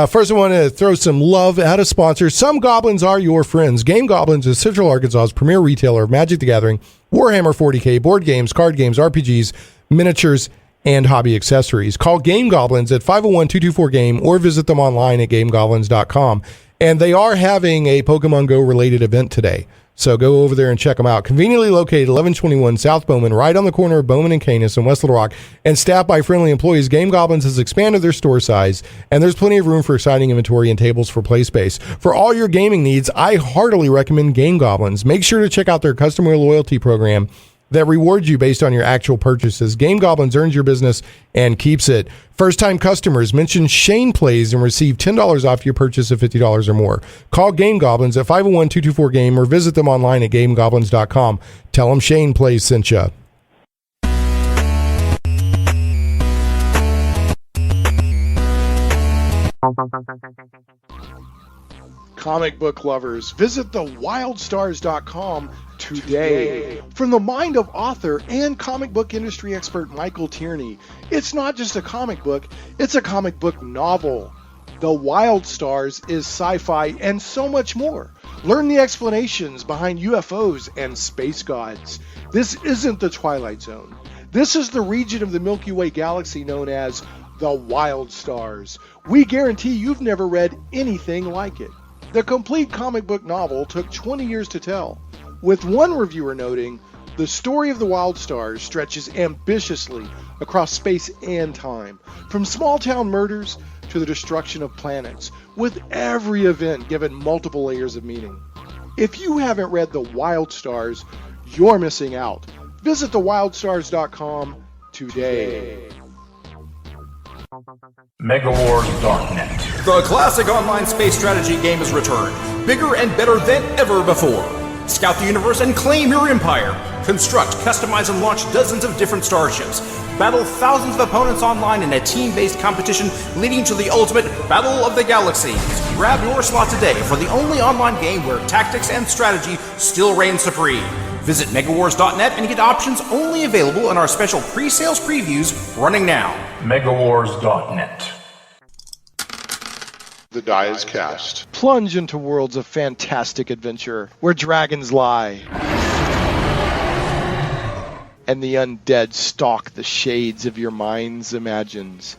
First, I want to throw some love at a sponsor. Some Goblins are your friends. Game Goblins is Central Arkansas's premier retailer of Magic the Gathering, Warhammer 40K, board games, card games, RPGs, miniatures, and hobby accessories. Call Game Goblins at 501-224-GAME or visit them online at gamegoblins.com. And they are having a Pokémon Go related event today. So go over there and check them out. Conveniently located 1121 South Bowman, right on the corner of Bowman and Canis in West Little Rock, and staffed by friendly employees, Game Goblins has expanded their store size, and there's plenty of room for exciting inventory and tables for play space. For all your gaming needs, I heartily recommend Game Goblins. Make sure to check out their customer loyalty program that rewards you based on your actual purchases. Game Goblins earns your business and keeps it. First-time customers, mention Shane Plays and receive $10 off your purchase of $50 or more. Call Game Goblins at 501-224-GAME or visit them online at gamegoblins.com. Tell them Shane Plays sent you. Comic book lovers, visit thewildstars.com today. From the mind of author and comic book industry expert Michael Tierney, it's not just a comic book, it's a comic book novel. The Wild Stars is sci-fi and so much more. Learn the explanations behind UFOs and space gods. This isn't the Twilight Zone. This is the region of the Milky Way galaxy known as the Wild Stars. We guarantee you've never read anything like it. The complete comic book novel took 20 years to tell, with one reviewer noting, the story of the Wild Stars stretches ambitiously across space and time, from small-town murders to the destruction of planets, with every event given multiple layers of meaning. If you haven't read The Wild Stars, you're missing out. Visit thewildstars.com today. MegaWars Darknet. The classic online space strategy game has returned, bigger and better than ever before. Scout the universe and claim your empire. Construct, customize, and launch dozens of different starships. Battle thousands of opponents online in a team-based competition leading to the ultimate Battle of the Galaxies. Grab your slot today for the only online game where tactics and strategy still reign supreme. Visit megawars.net and get options only available in our special pre-sales previews running now. megawars.net. The die is cast. Plunge into worlds of fantastic adventure where dragons lie and the undead stalk the shades of your mind's imagines.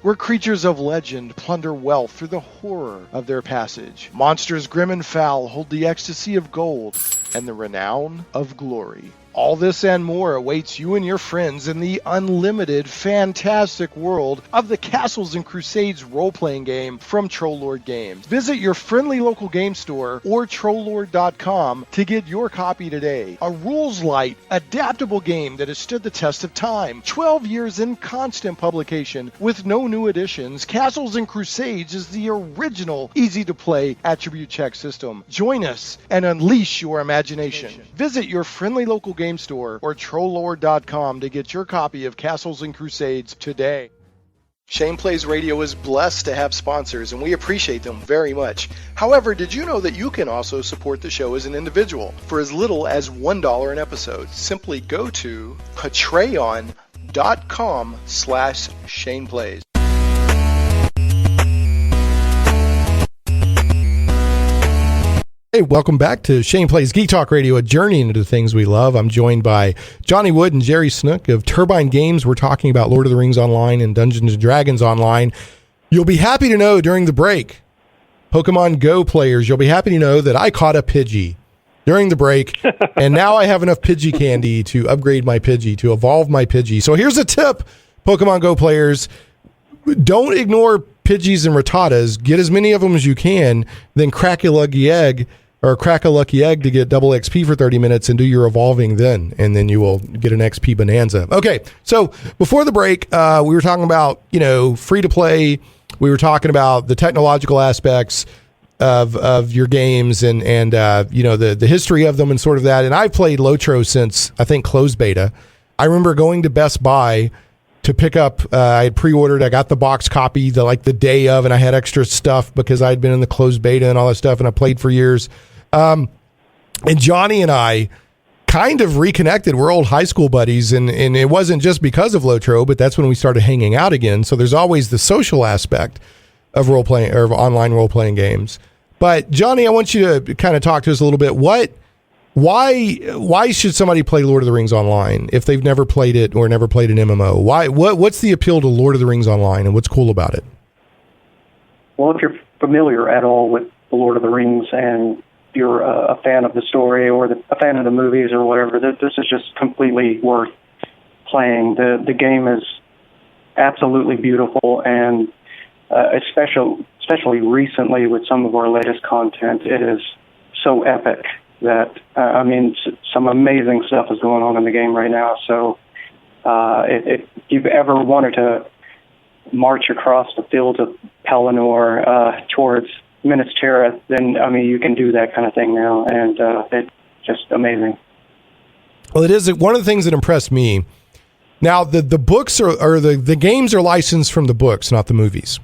Where creatures of legend plunder wealth through the horror of their passage. Monsters grim and foul hold the ecstasy of gold and the renown of glory. All this and more awaits you and your friends in the unlimited, fantastic world of the Castles and Crusades role-playing game from Trollord Games. Visit your friendly local game store or Trollord.com to get your copy today. A rules-light, adaptable game that has stood the test of time. 12 years in constant publication with no new additions, Castles and Crusades is the original, easy-to-play attribute check system. Join us and unleash your imagination. Visit your friendly local game store or Trollord.com to get your copy of Castles and Crusades today. Shane Plays Radio is blessed to have sponsors, and we appreciate them very much. However, did you know that you can also support the show as an individual for as little as $1 an episode? Simply go to patreon.com/ShanePlays. Hey, welcome back to Shane Plays Geek Talk Radio, a journey into the things we love. I'm joined by Johnny Wood and Jerry Snook of Turbine Games. We're talking about Lord of the Rings Online and Dungeons & Dragons Online. You'll be happy to know during the break, Pokemon Go players, you'll be happy to know that I caught a Pidgey during the break, and now I have enough Pidgey candy to upgrade my Pidgey, to evolve my Pidgey. So here's a tip, Pokemon Go players. Don't ignore Pidgeys and Rattatas. Get as many of them as you can, then crack a lucky egg to get double XP for 30 minutes and do your evolving then, and then you will get an XP bonanza. Okay, so before the break, we were talking about, free to play. We were talking about the technological aspects of your games and the history of them and sort of that. And I've played LOTRO since, I think, closed beta. I remember going to Best Buy to pick up, I had pre-ordered, I got the box copy the day of, and I had extra stuff because I had been in the closed beta and all that stuff, and I played for years. And Johnny and I kind of reconnected. We're old high school buddies, and it wasn't just because of LOTRO, but that's when we started hanging out again. So there's always the social aspect of role-playing or of online role-playing games. But Johnny, I want you to kind of talk to us a little bit. Why should somebody play Lord of the Rings Online if they've never played it or never played an MMO? What's the appeal to Lord of the Rings Online, and what's cool about it? Well, if you're familiar at all with the Lord of the Rings and you're a fan of the story or a fan of the movies or whatever, this is just completely worth playing. The game is absolutely beautiful, and especially recently with some of our latest content, it is so epic that, some amazing stuff is going on in the game right now. So if you've ever wanted to march across the fields of Pelennor towards Minas Tirith, then, you can do that kind of thing now, and it's just amazing. Well, it is one of the things that impressed me. Now, the books or the games are licensed from the books, not the movies,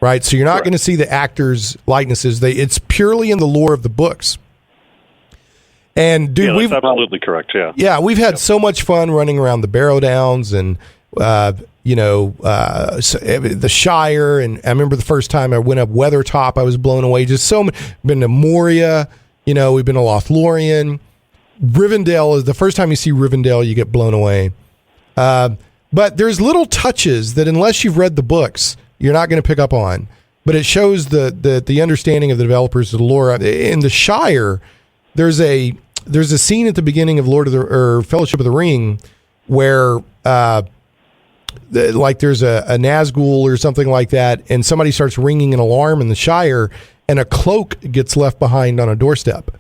right? So you're not going to see the actors' likenesses. It's purely in the lore of the books. And dude, that's absolutely correct. Yeah. Yeah, we've had so much fun running around the Barrow Downs and the Shire. And I remember the first time I went up Weathertop, I was blown away. Just been to Moria. We've been to Lothlorien. Rivendell is the first time you see Rivendell, you get blown away. But there's little touches that unless you've read the books, you're not going to pick up on. But it shows the understanding of the developers of the lore. In the Shire, there's a scene at the beginning of Fellowship of the Ring where there's a Nazgul or something like that, and somebody starts ringing an alarm in the Shire, and a cloak gets left behind on a doorstep.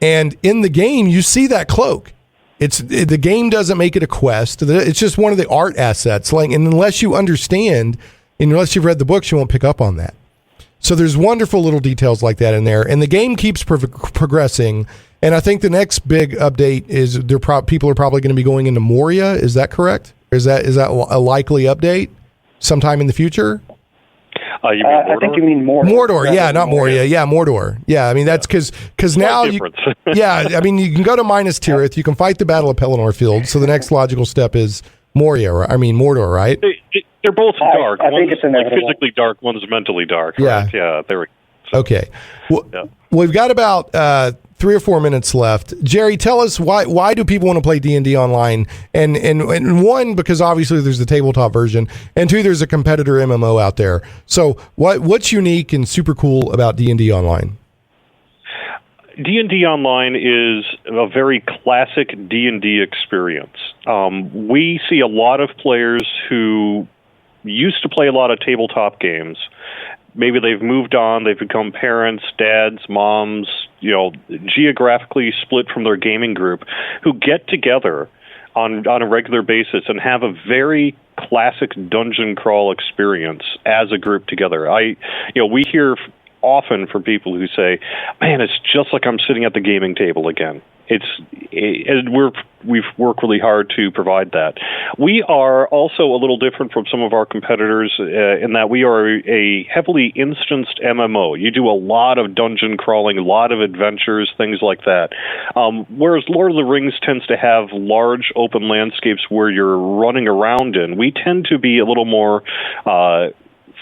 And in the game, you see that cloak. The game doesn't make it a quest. It's just one of the art assets. And unless you understand, and unless you've read the books, you won't pick up on that. So there's wonderful little details like that in there, and the game keeps progressing. And I think the next big update is people are probably going to be going into Moria. Is that correct? Is that a likely update sometime in the future? You mean Mordor? I think you mean Mordor. Mordor, yeah, not Moria. Yeah, Mordor. Yeah, I mean, that's because now, yeah, I mean, you can go to Minas Tirith, you can fight the Battle of Pelennor Field, so the next logical step is Mordor, right? They're both dark. I think one's it's inevitable. physically dark, one's mentally dark. Yeah. Right? Yeah, there we go. Okay. Well, we've got about 3 or 4 minutes left. Jerry, tell us why do people want to play D&D online? And one, because obviously there's the tabletop version, and two, there's a competitor MMO out there. So what's unique and super cool about D&D online? D&D Online is a very classic D&D experience. We see a lot of players who used to play a lot of tabletop games. Maybe they've moved on, they've become parents, dads, moms, geographically split from their gaming group, who get together on a regular basis and have a very classic dungeon crawl experience as a group together. We hear often from people who say, "Man, it's just like I'm sitting at the gaming table again." We've worked really hard to provide that. We are also a little different from some of our competitors in that we are a heavily instanced MMO. You do a lot of dungeon crawling, a lot of adventures, things like that. Whereas Lord of the Rings tends to have large open landscapes where you're running around in, we tend to be a little more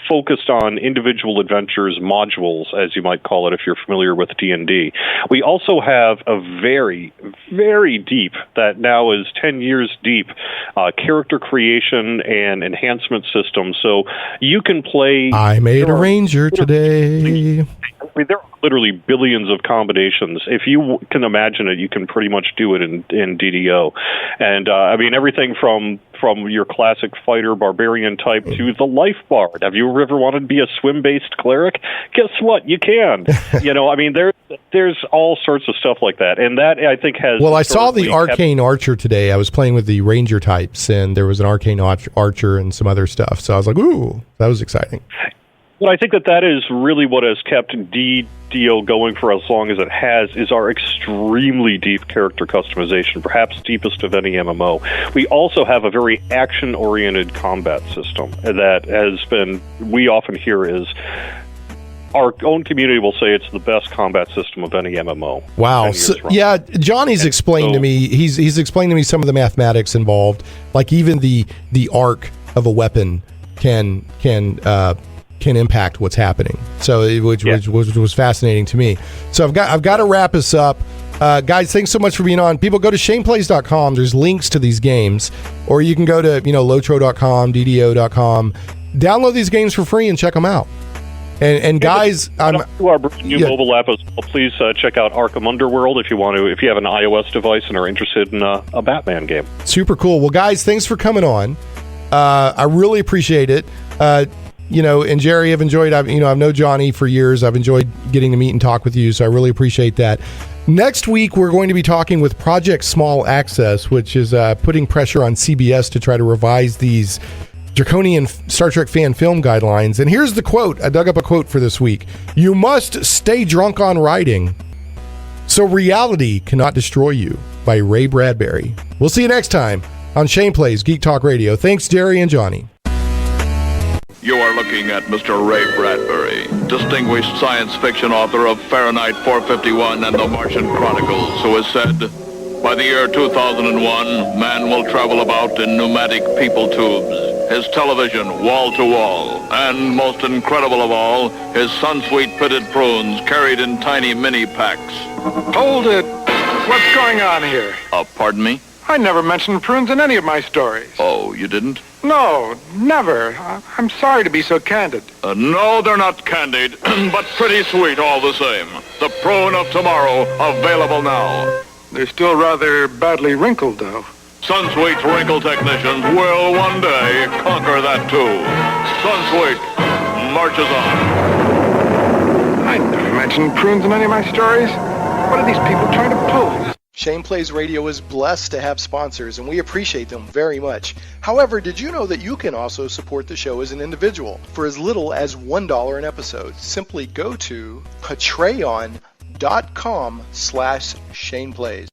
focused on individual adventures, modules, as you might call it if you're familiar with D&D. We also have a very, very deep, that now is 10 years deep, character creation and enhancement system. So you can play... I made a ranger today. I mean, there are literally billions of combinations. If you can imagine it, you can pretty much do it in DDO. And everything from your classic fighter barbarian type to the life bard. Have you ever wanted to be a swim-based cleric? Guess what? You can. There's all sorts of stuff like that. And that, I think, has... Well, I saw the arcane archer today. I was playing with the ranger types, and there was an arcane archer and some other stuff. So I was like, ooh, that was exciting. But I think that is really what has kept DDO going for as long as it has, is our extremely deep character customization, perhaps deepest of any MMO. We also have a very action-oriented combat system that has been, we often hear is, our own community will say it's the best combat system of any MMO. Wow. So, yeah, Johnny's explained to me, he's explained to me some of the mathematics involved, like even the arc of a weapon can impact what's happening. So which was fascinating to me. So I've got to wrap us up. Guys, thanks so much for being on. People, go to shaneplays.com. There's links to these games, or you can go to LOTRO.com, DDO.com. Download these games for free and check them out. And guys, to our brand new mobile app as well. Please check out Arkham Underworld if you have an iOS device and are interested in a Batman game. Super cool. Well, guys, thanks for coming on. I really appreciate it. And Jerry, I've enjoyed, I've known Johnny for years. I've enjoyed getting to meet and talk with you, so I really appreciate that. Next week, we're going to be talking with Project Small Access, which is putting pressure on CBS to try to revise these draconian Star Trek fan film guidelines. And here's the quote. I dug up a quote for this week. "You must stay drunk on writing, so reality cannot destroy you," by Ray Bradbury. We'll see you next time on Shane Plays Geek Talk Radio. Thanks, Jerry and Johnny. You are looking at Mr. Ray Bradbury, distinguished science fiction author of Fahrenheit 451 and The Martian Chronicles, who has said, by the year 2001, man will travel about in pneumatic people tubes, his television wall to wall, and most incredible of all, his Sunsweet pitted prunes carried in tiny mini packs. Hold it! What's going on here? Pardon me? I never mentioned prunes in any of my stories. Oh, you didn't? No, never. I'm sorry to be so candid. No, they're not candied, but pretty sweet all the same. The prune of tomorrow, available now. They're still rather badly wrinkled, though. Sunsweet's wrinkle technicians will one day conquer that too. Sunsweet marches on. I never mentioned prunes in any of my stories. What are these people trying to pull? Shane Plays Radio is blessed to have sponsors, and we appreciate them very much. However, did you know that you can also support the show as an individual for as little as $1 an episode? Simply go to patreon.com/ShanePlays.